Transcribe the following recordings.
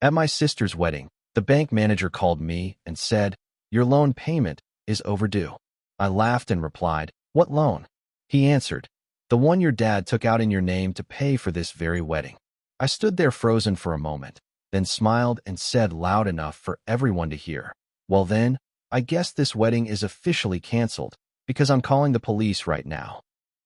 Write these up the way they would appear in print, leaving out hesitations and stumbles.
At my sister's wedding, the bank manager called me and said, "Your loan payment is overdue." I laughed and replied, "What loan?" He answered, "The one your dad took out in your name to pay for this very wedding." I stood there frozen for a moment, then smiled and said loud enough for everyone to hear, "Well then, I guess this wedding is officially canceled because I'm calling the police right now."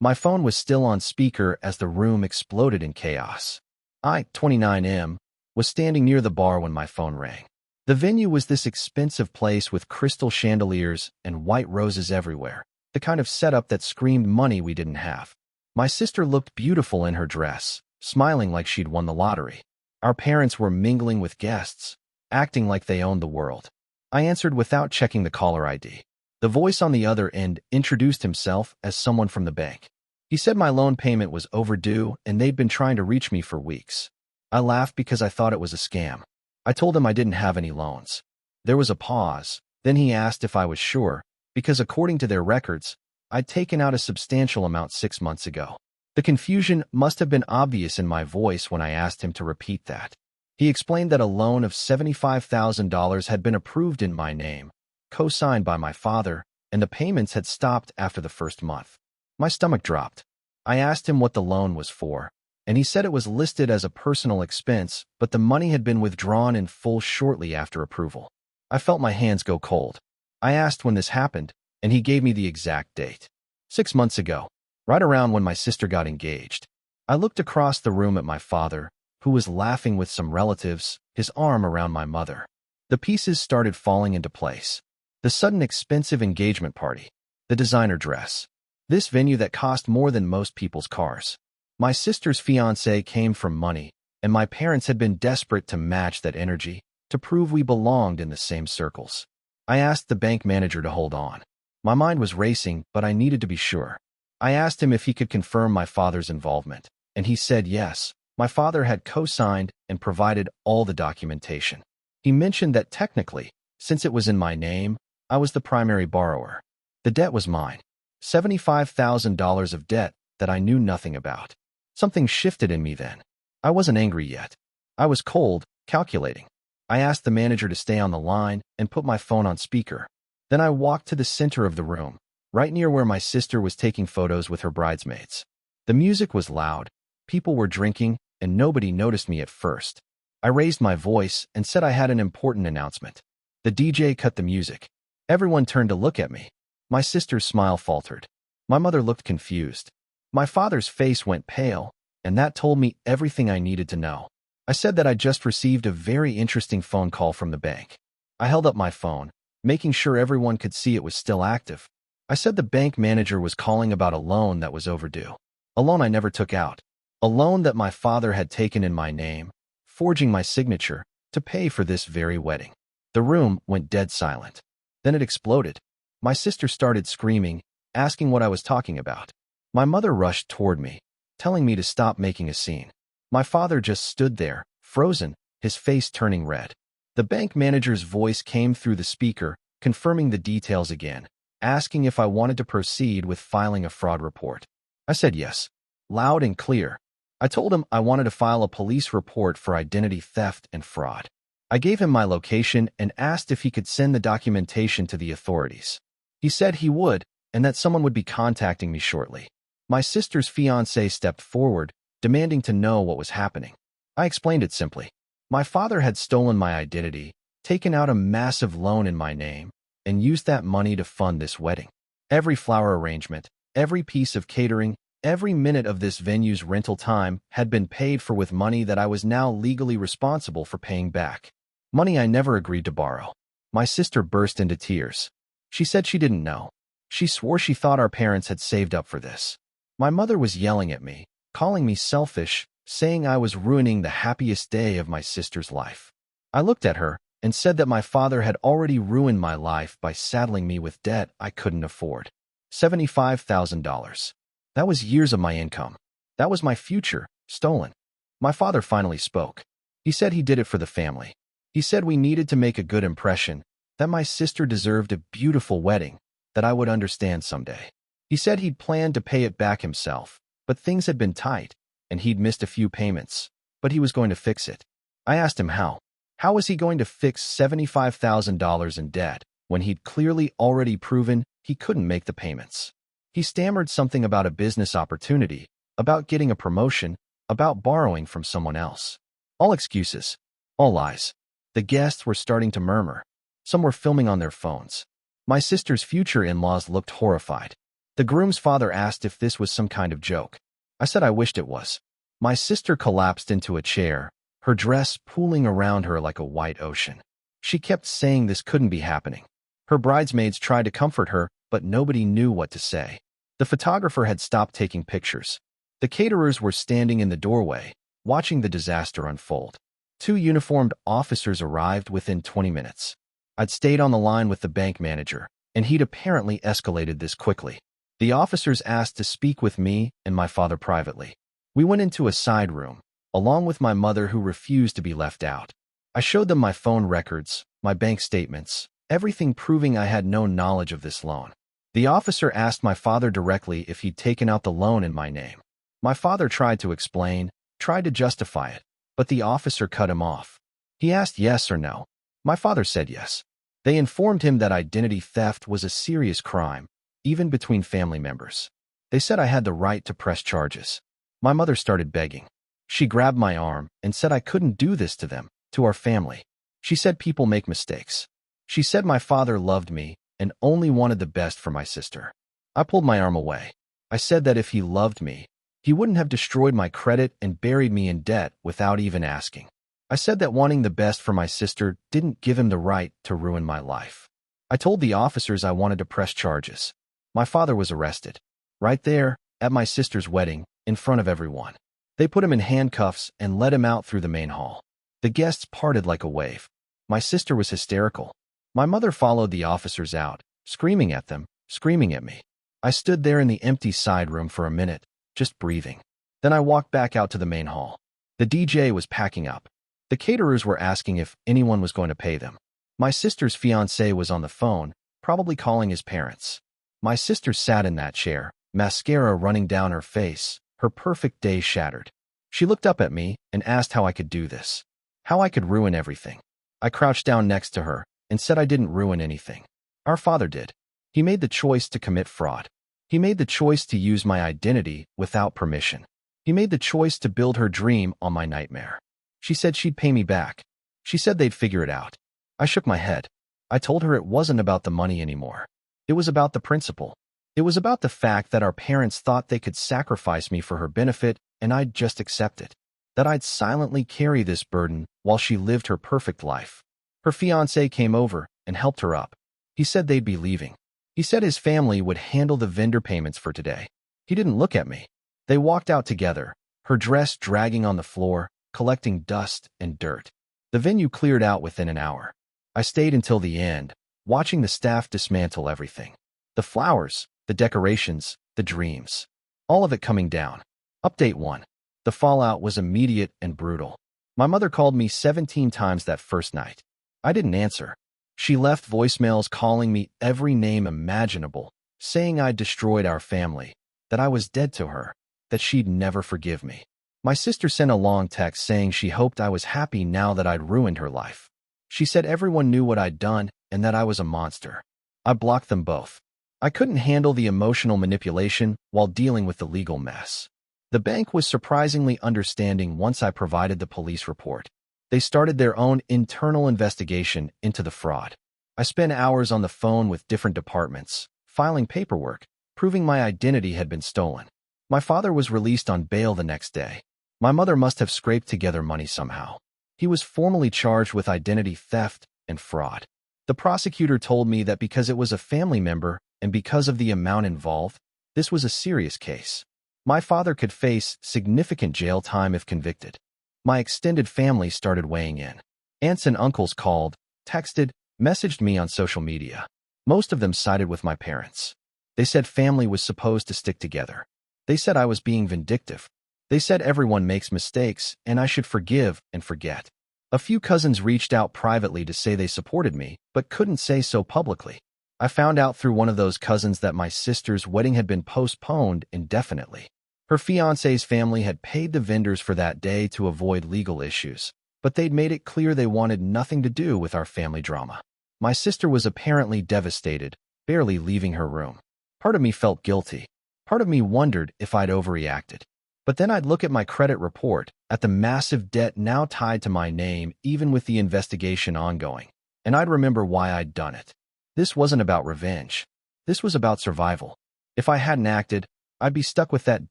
My phone was still on speaker as the room exploded in chaos. I, 29M, was standing near the bar when my phone rang. The venue was this expensive place with crystal chandeliers and white roses everywhere, the kind of setup that screamed money we didn't have. My sister looked beautiful in her dress, smiling like she'd won the lottery. Our parents were mingling with guests, acting like they owned the world. I answered without checking the caller ID. The voice on the other end introduced himself as someone from the bank. He said my loan payment was overdue and they'd been trying to reach me for weeks. I laughed because I thought it was a scam. I told him I didn't have any loans. There was a pause. Then he asked if I was sure, because according to their records, I'd taken out a substantial amount 6 months ago. The confusion must have been obvious in my voice when I asked him to repeat that. He explained that a loan of $75,000 had been approved in my name, co-signed by my father, and the payments had stopped after the first month. My stomach dropped. I asked him what the loan was for, and he said it was listed as a personal expense, but the money had been withdrawn in full shortly after approval. I felt my hands go cold. I asked when this happened, and he gave me the exact date. 6 months ago, right around when my sister got engaged. I looked across the room at my father, who was laughing with some relatives, his arm around my mother. The pieces started falling into place. The sudden expensive engagement party. The designer dress. This venue that cost more than most people's cars. My sister's fiancé came from money, and my parents had been desperate to match that energy, to prove we belonged in the same circles. I asked the bank manager to hold on. My mind was racing, but I needed to be sure. I asked him if he could confirm my father's involvement, and he said yes. My father had co-signed and provided all the documentation. He mentioned that technically, since it was in my name, I was the primary borrower. The debt was mine. $75,000 of debt that I knew nothing about. Something shifted in me then. I wasn't angry yet. I was cold, calculating. I asked the manager to stay on the line and put my phone on speaker. Then I walked to the center of the room, right near where my sister was taking photos with her bridesmaids. The music was loud, people were drinking, and nobody noticed me at first. I raised my voice and said I had an important announcement. The DJ cut the music. Everyone turned to look at me. My sister's smile faltered. My mother looked confused. My father's face went pale, and that told me everything I needed to know. I said that I just received a very interesting phone call from the bank. I held up my phone, making sure everyone could see it was still active. I said the bank manager was calling about a loan that was overdue. A loan I never took out. A loan that my father had taken in my name, forging my signature, to pay for this very wedding. The room went dead silent. Then it exploded. My sister started screaming, asking what I was talking about. My mother rushed toward me, telling me to stop making a scene. My father just stood there, frozen, his face turning red. The bank manager's voice came through the speaker, confirming the details again, asking if I wanted to proceed with filing a fraud report. I said yes, loud and clear. I told him I wanted to file a police report for identity theft and fraud. I gave him my location and asked if he could send the documentation to the authorities. He said he would, and that someone would be contacting me shortly. My sister's fiancé stepped forward, demanding to know what was happening. I explained it simply. My father had stolen my identity, taken out a massive loan in my name, and used that money to fund this wedding. Every flower arrangement, every piece of catering, every minute of this venue's rental time had been paid for with money that I was now legally responsible for paying back. Money I never agreed to borrow. My sister burst into tears. She said she didn't know. She swore she thought our parents had saved up for this. My mother was yelling at me, calling me selfish, saying I was ruining the happiest day of my sister's life. I looked at her and said that my father had already ruined my life by saddling me with debt I couldn't afford. $75,000. That was years of my income. That was my future, stolen. My father finally spoke. He said he did it for the family. He said we needed to make a good impression, that my sister deserved a beautiful wedding, that I would understand someday. He said he'd planned to pay it back himself, but things had been tight, and he'd missed a few payments, but he was going to fix it. I asked him how. How was he going to fix $75,000 in debt when he'd clearly already proven he couldn't make the payments? He stammered something about a business opportunity, about getting a promotion, about borrowing from someone else. All excuses. All lies. The guests were starting to murmur. Some were filming on their phones. My sister's future in-laws looked horrified. The groom's father asked if this was some kind of joke. I said I wished it was. My sister collapsed into a chair, her dress pooling around her like a white ocean. She kept saying this couldn't be happening. Her bridesmaids tried to comfort her, but nobody knew what to say. The photographer had stopped taking pictures. The caterers were standing in the doorway, watching the disaster unfold. 2 uniformed officers arrived within 20 minutes. I'd stayed on the line with the bank manager, and he'd apparently escalated this quickly. The officers asked to speak with me and my father privately. We went into a side room, along with my mother who refused to be left out. I showed them my phone records, my bank statements, everything proving I had no knowledge of this loan. The officer asked my father directly if he'd taken out the loan in my name. My father tried to explain, tried to justify it, but the officer cut him off. He asked yes or no. My father said yes. They informed him that identity theft was a serious crime, even between family members. They said I had the right to press charges. My mother started begging. She grabbed my arm and said I couldn't do this to them, to our family. She said people make mistakes. She said my father loved me and only wanted the best for my sister. I pulled my arm away. I said that if he loved me, he wouldn't have destroyed my credit and buried me in debt without even asking. I said that wanting the best for my sister didn't give him the right to ruin my life. I told the officers I wanted to press charges. My father was arrested. Right there, at my sister's wedding, in front of everyone. They put him in handcuffs and let him out through the main hall. The guests parted like a wave. My sister was hysterical. My mother followed the officers out, screaming at them, screaming at me. I stood there in the empty side room for a minute, just breathing. Then I walked back out to the main hall. The DJ was packing up. The caterers were asking if anyone was going to pay them. My sister's fiancé was on the phone, probably calling his parents. My sister sat in that chair, mascara running down her face, her perfect day shattered. She looked up at me and asked how I could do this, how I could ruin everything. I crouched down next to her and said I didn't ruin anything. Our father did. He made the choice to commit fraud. He made the choice to use my identity without permission. He made the choice to build her dream on my nightmare. She said she'd pay me back. She said they'd figure it out. I shook my head. I told her it wasn't about the money anymore. It was about the principle. It was about the fact that our parents thought they could sacrifice me for her benefit and I'd just accept it. That I'd silently carry this burden while she lived her perfect life. Her fiancé came over and helped her up. He said they'd be leaving. He said his family would handle the vendor payments for today. He didn't look at me. They walked out together, her dress dragging on the floor, collecting dust and dirt. The venue cleared out within an hour. I stayed until the end, watching the staff dismantle everything. The flowers, the decorations, the dreams. All of it coming down. Update 1. The fallout was immediate and brutal. My mother called me 17 times that first night. I didn't answer. She left voicemails calling me every name imaginable, saying I'd destroyed our family, that I was dead to her, that she'd never forgive me. My sister sent a long text saying she hoped I was happy now that I'd ruined her life. She said everyone knew what I'd done and that I was a monster. I blocked them both. I couldn't handle the emotional manipulation while dealing with the legal mess. The bank was surprisingly understanding once I provided the police report. They started their own internal investigation into the fraud. I spent hours on the phone with different departments, filing paperwork, proving my identity had been stolen. My father was released on bail the next day. My mother must have scraped together money somehow. He was formally charged with identity theft and fraud. The prosecutor told me that because it was a family member and because of the amount involved, this was a serious case. My father could face significant jail time if convicted. My extended family started weighing in. Aunts and uncles called, texted, messaged me on social media. Most of them sided with my parents. They said family was supposed to stick together. They said I was being vindictive. They said everyone makes mistakes and I should forgive and forget. A few cousins reached out privately to say they supported me, but couldn't say so publicly. I found out through one of those cousins that my sister's wedding had been postponed indefinitely. Her fiancé's family had paid the vendors for that day to avoid legal issues. but they'd made it clear they wanted nothing to do with our family drama. My sister was apparently devastated, barely leaving her room. Part of me felt guilty. Part of me wondered if I'd overreacted. But then I'd look at my credit report, at the massive debt now tied to my name, even with the investigation ongoing, and I'd remember why I'd done it. This wasn't about revenge. This was about survival. If I hadn't acted, I'd be stuck with that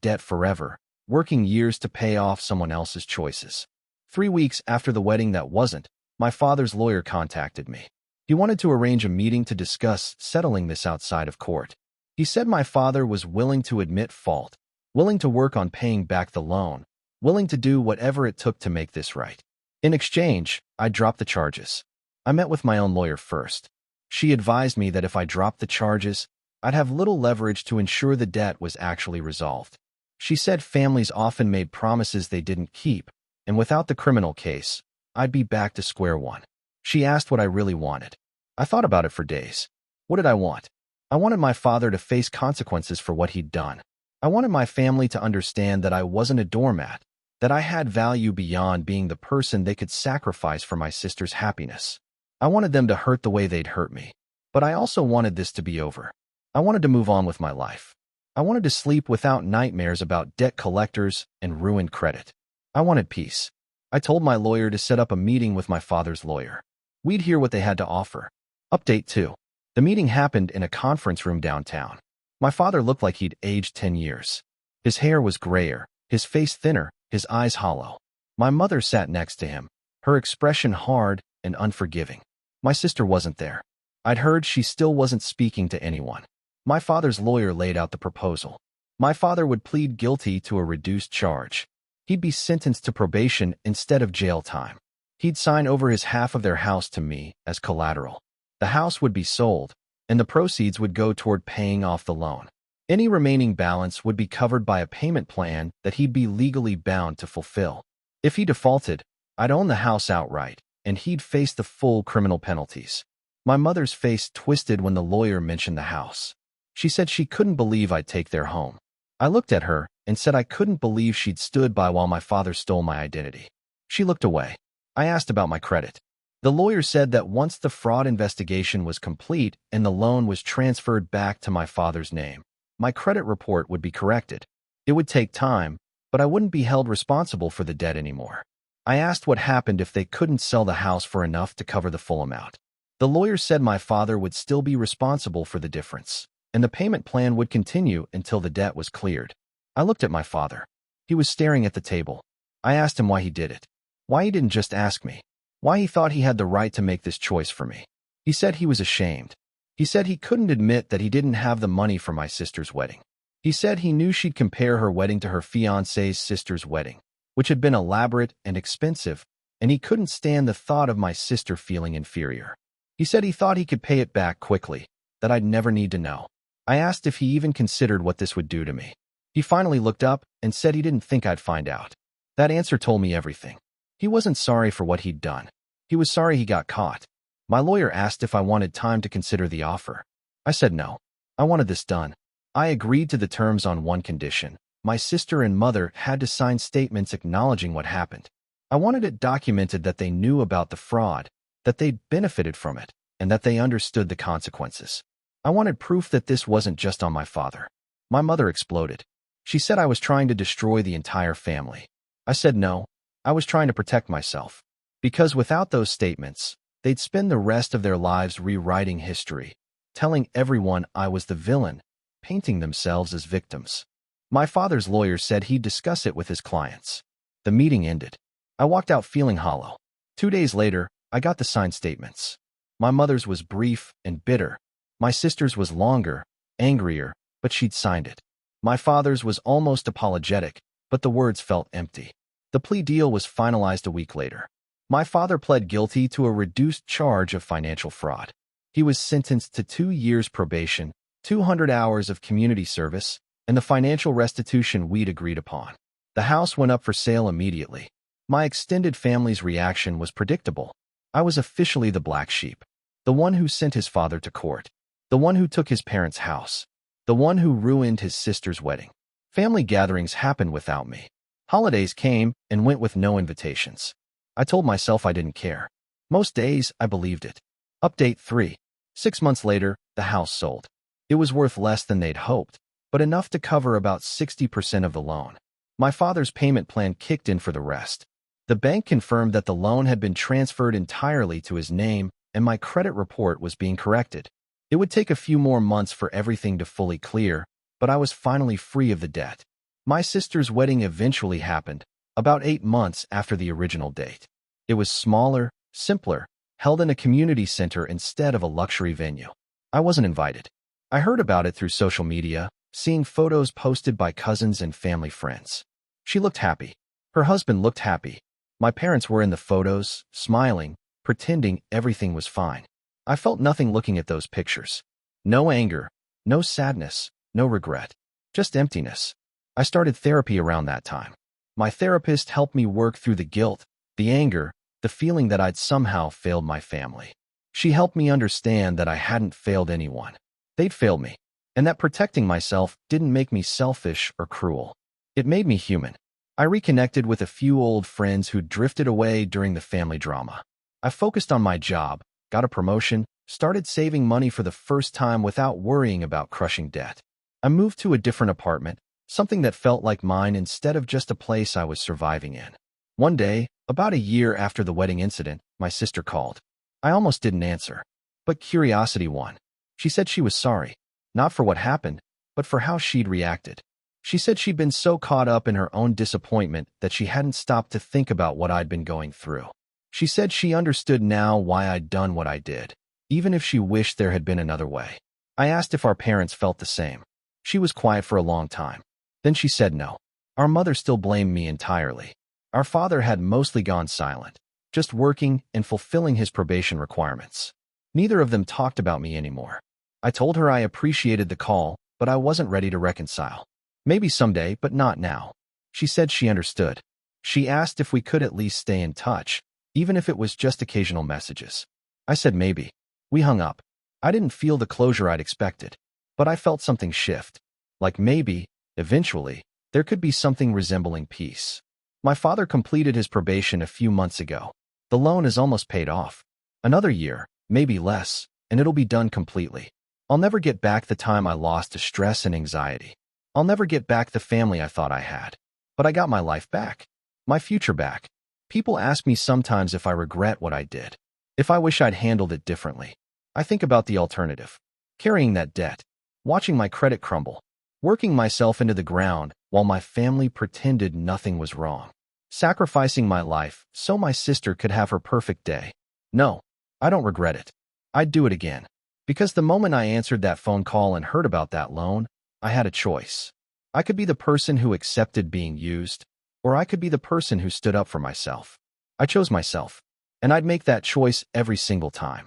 debt forever, working years to pay off someone else's choices. 3 weeks after the wedding that wasn't, my father's lawyer contacted me. He wanted to arrange a meeting to discuss settling this outside of court. He said my father was willing to admit fault, willing to work on paying back the loan, willing to do whatever it took to make this right. In exchange, I dropped the charges. I met with my own lawyer first. She advised me that if I dropped the charges, I'd have little leverage to ensure the debt was actually resolved. She said families often made promises they didn't keep, and without the criminal case, I'd be back to square one. She asked what I really wanted. I thought about it for days. What did I want? I wanted my father to face consequences for what he'd done. I wanted my family to understand that I wasn't a doormat, that I had value beyond being the person they could sacrifice for my sister's happiness. I wanted them to hurt the way they'd hurt me. But I also wanted this to be over. I wanted to move on with my life. I wanted to sleep without nightmares about debt collectors and ruined credit. I wanted peace. I told my lawyer to set up a meeting with my father's lawyer. We'd hear what they had to offer. Update 2. The meeting happened in a conference room downtown. My father looked like he'd aged 10 years. His hair was grayer, his face thinner, his eyes hollow. My mother sat next to him, her expression hard and unforgiving. My sister wasn't there. I'd heard she still wasn't speaking to anyone. My father's lawyer laid out the proposal. My father would plead guilty to a reduced charge. He'd be sentenced to probation instead of jail time. He'd sign over his half of their house to me as collateral. The house would be sold, and the proceeds would go toward paying off the loan. Any remaining balance would be covered by a payment plan that he'd be legally bound to fulfill. If he defaulted, I'd own the house outright, and he'd face the full criminal penalties. My mother's face twisted when the lawyer mentioned the house. She said she couldn't believe I'd take their home. I looked at her and said I couldn't believe she'd stood by while my father stole my identity. She looked away. I asked about my credit. The lawyer said that once the fraud investigation was complete and the loan was transferred back to my father's name, my credit report would be corrected. It would take time, but I wouldn't be held responsible for the debt anymore. I asked what happened if they couldn't sell the house for enough to cover the full amount. The lawyer said my father would still be responsible for the difference, and the payment plan would continue until the debt was cleared. I looked at my father. He was staring at the table. I asked him why he did it. Why he didn't just ask me. Why he thought he had the right to make this choice for me. He said he was ashamed. He said he couldn't admit that he didn't have the money for my sister's wedding. He said he knew she'd compare her wedding to her fiancé's sister's wedding, which had been elaborate and expensive, and he couldn't stand the thought of my sister feeling inferior. He said he thought he could pay it back quickly, that I'd never need to know. I asked if he even considered what this would do to me. He finally looked up and said he didn't think I'd find out. That answer told me everything. He wasn't sorry for what he'd done. He was sorry he got caught. My lawyer asked if I wanted time to consider the offer. I said no. I wanted this done. I agreed to the terms on one condition. My sister and mother had to sign statements acknowledging what happened. I wanted it documented that they knew about the fraud, that they'd benefited from it, and that they understood the consequences. I wanted proof that this wasn't just on my father. My mother exploded. She said I was trying to destroy the entire family. I said no. I was trying to protect myself. Because without those statements, they'd spend the rest of their lives rewriting history, telling everyone I was the villain, painting themselves as victims. My father's lawyer said he'd discuss it with his clients. The meeting ended. I walked out feeling hollow. 2 days later, I got the signed statements. My mother's was brief and bitter. My sister's was longer, angrier, but she'd signed it. My father's was almost apologetic, but the words felt empty. The plea deal was finalized a week later. My father pled guilty to a reduced charge of financial fraud. He was sentenced to 2 years probation, 200 hours of community service, and the financial restitution we'd agreed upon. The house went up for sale immediately. My extended family's reaction was predictable. I was officially the black sheep, the one who sent his father to court, the one who took his parents' house, the one who ruined his sister's wedding. Family gatherings happened without me. Holidays came and went with no invitations. I told myself I didn't care. Most days, I believed it. Update 3. 6 months later, the house sold. It was worth less than they'd hoped, but enough to cover about 60% of the loan. My father's payment plan kicked in for the rest. The bank confirmed that the loan had been transferred entirely to his name, and my credit report was being corrected. It would take a few more months for everything to fully clear, but I was finally free of the debt. My sister's wedding eventually happened, about 8 months after the original date. It was smaller, simpler, held in a community center instead of a luxury venue. I wasn't invited. I heard about it through social media, seeing photos posted by cousins and family friends. She looked happy. Her husband looked happy. My parents were in the photos, smiling, pretending everything was fine. I felt nothing looking at those pictures. No anger, no sadness, no regret. Just emptiness. I started therapy around that time. My therapist helped me work through the guilt, the anger, the feeling that I'd somehow failed my family. She helped me understand that I hadn't failed anyone. They'd failed me, and that protecting myself didn't make me selfish or cruel. It made me human. I reconnected with a few old friends who'd drifted away during the family drama. I focused on my job, got a promotion, started saving money for the first time without worrying about crushing debt. I moved to a different apartment, something that felt like mine instead of just a place I was surviving in. One day, about a year after the wedding incident, my sister called. I almost didn't answer, but curiosity won. She said she was sorry, not for what happened, but for how she'd reacted. She said she'd been so caught up in her own disappointment that she hadn't stopped to think about what I'd been going through. She said she understood now why I'd done what I did, even if she wished there had been another way. I asked if our parents felt the same. She was quiet for a long time. Then she said no. Our mother still blamed me entirely. Our father had mostly gone silent, just working and fulfilling his probation requirements. Neither of them talked about me anymore. I told her I appreciated the call, but I wasn't ready to reconcile. Maybe someday, but not now. She said she understood. She asked if we could at least stay in touch, even if it was just occasional messages. I said maybe. We hung up. I didn't feel the closure I'd expected, but I felt something shift. Like maybe, eventually, there could be something resembling peace. My father completed his probation a few months ago. The loan is almost paid off. Another year, maybe less, and it'll be done completely. I'll never get back the time I lost to stress and anxiety. I'll never get back the family I thought I had. But I got my life back. My future back. People ask me sometimes if I regret what I did. If I wish I'd handled it differently. I think about the alternative. Carrying that debt. Watching my credit crumble. Working myself into the ground while my family pretended nothing was wrong. Sacrificing my life so my sister could have her perfect day. No, I don't regret it. I'd do it again. Because the moment I answered that phone call and heard about that loan, I had a choice. I could be the person who accepted being used, or I could be the person who stood up for myself. I chose myself, and I'd make that choice every single time.